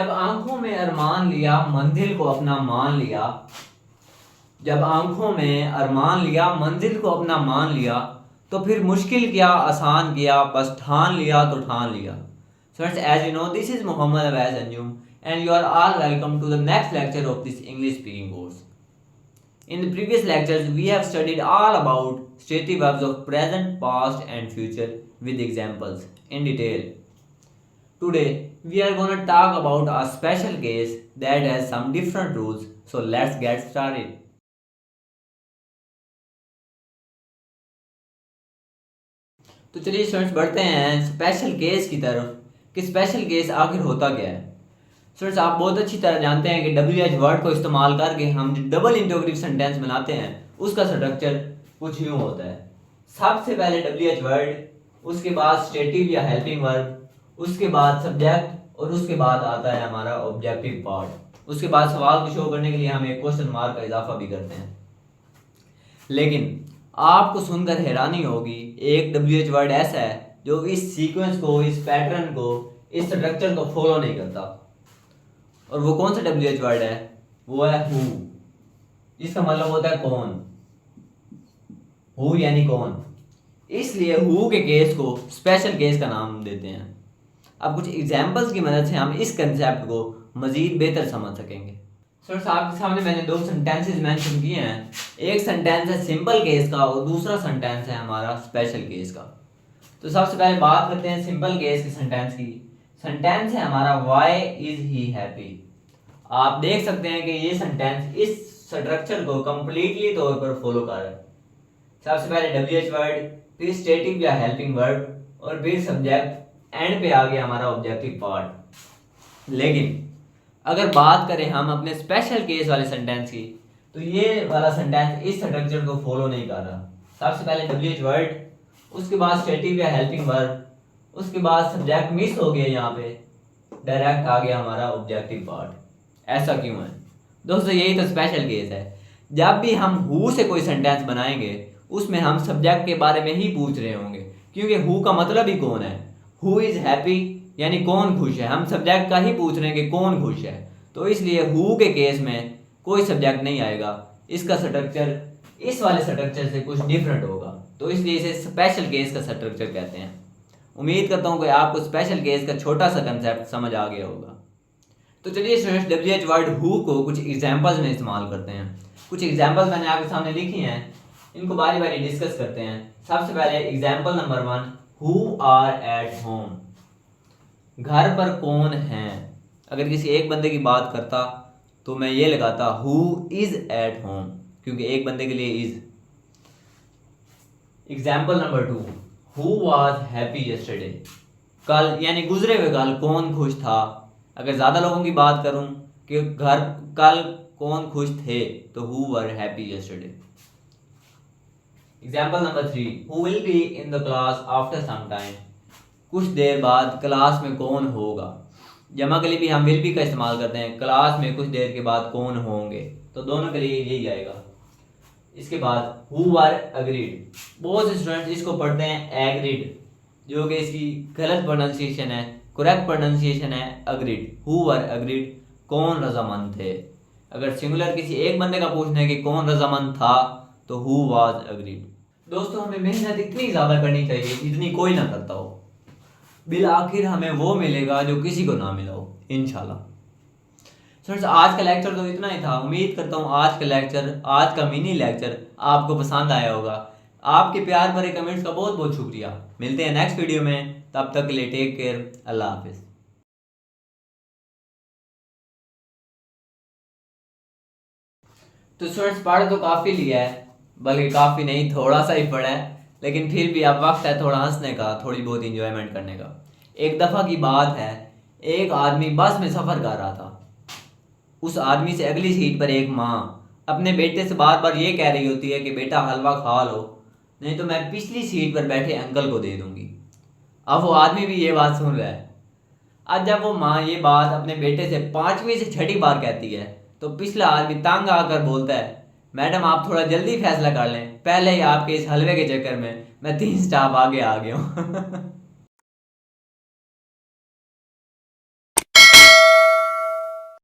जब आंखों में अरमान लिया मंजिल को अपना मान लिया, जब आंखों में अरमान लिया मंजिल को अपना मान लिया, तो फिर मुश्किल किया आसान किया, बस ठान लिया तो ठान लिया. So friends, as you know, this is Muhammad Awais Anjum and you are all welcome to the next lecture of this English speaking course. In the previous lectures, we have studied all about stative verbs of present, past and future with examples in detail. Today, we are going to talk about a special case that has some different rules. So let's get started. तो चलिए students बढ़ते हैं special case की तरफ कि special case आखिर होता क्या है. स्टूडेंट्स आप बहुत अच्छी तरह जानते हैं कि WH वर्ड को इस्तेमाल करके हम जो डबल इंटरोगेटिव सेंटेंस बनाते हैं उसका स्ट्रक्चर कुछ यूँ होता है. सबसे पहले WH वर्ड, उसके बाद स्टेटिव या हेल्पिंग वर्ब, उसके बाद सब्जेक्ट और उसके बाद आता है हमारा ऑब्जेक्टिव पार्ट. उसके बाद सवाल को शो करने के लिए हम एक क्वेश्चन मार्क का इजाफा भी करते हैं. लेकिन आपको सुनकर हैरानी होगी, एक WH वर्ड ऐसा है जो इस सीक्वेंस को, इस पैटर्न को, इस स्ट्रक्चर को फॉलो नहीं करता. और वो कौन सा WH वर्ड है? वो है हु. इसका मतलब होता है कौन. हु यानी कौन. इसलिए हु के केस को स्पेशल केस का नाम देते हैं. अब कुछ एग्जांपल्स की मदद से हम इस कंसेप्ट को मजीद बेहतर समझ सकेंगे. सर आपके सामने मैंने दो सेंटेंसेस मेंशन किए हैं. एक सेंटेंस है सिंपल केस का और दूसरा सेंटेंस है हमारा स्पेशल केस का. तो सबसे पहले बात करते हैं सिंपल केस के सेंटेंस की. सेंटेंस है हमारा व्हाई इज ही हैप्पी. आप देख सकते हैं कि ये सेंटेंस इस स्ट्रक्चर को कंप्लीटली तौर पर फॉलो कर रहा है. सबसे पहले WH वर्ड, फिर स्टेटिव या हेल्पिंग वर्ब और फिर सब्जेक्ट, एंड पे आ गया हमारा ऑब्जेक्टिव पार्ट. लेकिन अगर बात करें हम अपने स्पेशल केस वाले सेंटेंस की, तो ये वाला सेंटेंस इस स्ट्रक्चर को फॉलो नहीं कर रहा. सबसे पहले WH वर्ड, उसके बाद स्टेटिव या हेल्पिंग वर्ब, उसके बाद सब्जेक्ट मिस हो गया, यहाँ पे डायरेक्ट आ गया हमारा ऑब्जेक्टिव पार्ट. ऐसा क्यों है दोस्तों? यही तो स्पेशल केस है. जब भी हम हु से कोई सेंटेंस बनाएंगे उसमें हम सब्जेक्ट के बारे में ही पूछ रहे होंगे, क्योंकि हु का मतलब ही कौन है. हु इज हैप्पी यानी कौन खुश है. हम सब्जेक्ट का ही पूछ रहे हैं कि कौन खुश है. तो इसलिए हु के केस में कोई सब्जेक्ट नहीं आएगा. इसका स्ट्रक्चर इस वाले स्ट्रक्चर से कुछ डिफरेंट होगा, तो इसलिए इसे स्पेशल केस का स्ट्रक्चर कहते हैं. उम्मीद करता हूँ कि आपको स्पेशल केस का छोटा सा कंसेप्ट समझ आ गया होगा. तो चलिए students WH word who co कुछ एग्जाम्पल्स में इस्तेमाल करते हैं. कुछ एग्जाम्पल्स मैंने आपके सामने लिखी हैं, इनको बारी बारी डिस्कस करते हैं. सबसे पहले example number 1, who are at home. घर पर कौन है. अगर किसी एक बंदे की बात करता तो मैं ये लगाता हु इज एट होम, क्योंकि एक बंदे के लिए is. Example number 2, who was happy yesterday. कल यानी गुजरे हुए कल कौन खुश था. अगर ज़्यादा लोगों की बात करूं कि घर कल कौन खुश थे, तो who were happy yesterday. Example number 3, who will be in the class after some time. कुछ देर बाद क्लास में कौन होगा. जमा के लिए भी हम विल बी का इस्तेमाल करते हैं. क्लास में कुछ देर के बाद कौन होंगे, तो दोनों के लिए यही आएगा. इसके बाद हु वर अग्रीड. बहुत से स्टूडेंट्स इसको पढ़ते हैं एग्रीड, जो कि इसकी गलत प्रोनाउंसिएशन है. करेक्ट प्रोनाउंसिएशन है अग्रीड. हु वर अग्रीड, कौन रजामंद थे. अगर सिंगुलर किसी एक बंदे का पूछना है कि कौन रजामंद था, तो हु वाज अग्रीड. दोस्तों हमें मेहनत इतनी ज़्यादा करनी चाहिए जितनी कोई ना करता हो. बिल आखिर हमें वो मिलेगा जो किसी को ना मिला हो, इंशाल्लाह. सर आज का लेक्चर तो इतना ही था. उम्मीद करता हूँ आज का लेक्चर, आज का मिनी लेक्चर आपको पसंद आया होगा. आपके प्यार भरे कमेंट्स का बहुत बहुत शुक्रिया. मिलते हैं नेक्स्ट वीडियो में. तब तक के लिए टेक केयर. अल्लाह हाफिज़. तो स्टूडेंट्स पढ़ तो काफ़ी लिया है, बल्कि काफ़ी नहीं थोड़ा सा ही पढ़ा है, लेकिन फिर भी अब वक्त है थोड़ा हंसने का, थोड़ी बहुत इंजॉयमेंट करने का. एक दफ़ा की बात है, एक आदमी बस में सफ़र कर रहा था. उस आदमी से अगली सीट पर एक माँ अपने बेटे से बार बार ये कह रही होती है कि बेटा हलवा खा लो, नहीं तो मैं पिछली सीट पर बैठे अंकल को दे दूँगी. अब वो आदमी भी ये बात सुन रहा है. आज जब वो माँ ये बात अपने बेटे से 5वीं से 6ठी बार कहती है, तो पिछला आदमी तंग आकर बोलता है, मैडम आप थोड़ा जल्दी फैसला कर लें, पहले ही आपके इस हलवे के चक्कर में मैं 3 स्टॉप आगे आ गया हूँ.